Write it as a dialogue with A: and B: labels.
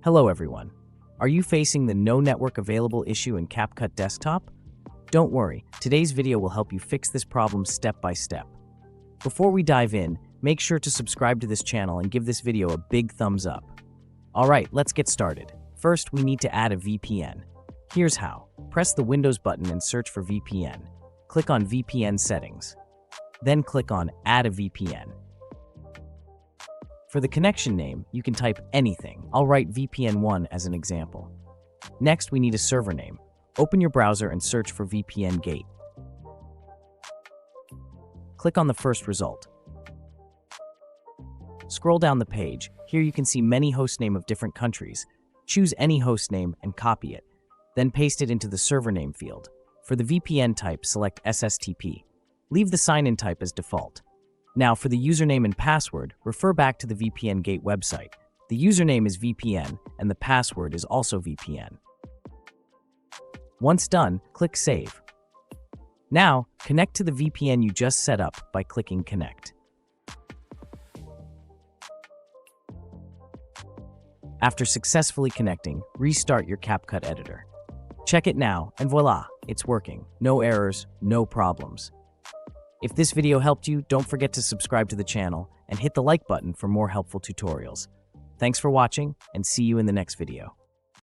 A: Hello everyone. Are you facing the no network available issue in Capcut desktop? Don't worry, today's video will help you fix this problem step by step. Before we dive in, make sure to subscribe to this channel and give this video a big thumbs up. Alright, let's get started. First, we need to add a VPN. Here's how. Press the Windows button and search for VPN. Click on VPN settings. Then click on Add a VPN. For the connection name, you can type anything. I'll write VPN1 as an example. Next, we need a server name. Open your browser and search for VPN Gate. Click on the first result. Scroll down the page. Here you can see many hostname of different countries. Choose any hostname and copy it. Then paste it into the server name field. For the VPN type, select SSTP. Leave the sign-in type as default. Now, for the username and password, refer back to the VPN Gate website. The username is VPN, and the password is also VPN. Once done, click Save. Now, connect to the VPN you just set up by clicking Connect. After successfully connecting, restart your Capcut editor. Check it now, and voila, it's working. No errors, no problems. If this video helped you, don't forget to subscribe to the channel and hit the like button for more helpful tutorials. Thanks for watching, and see you in the next video.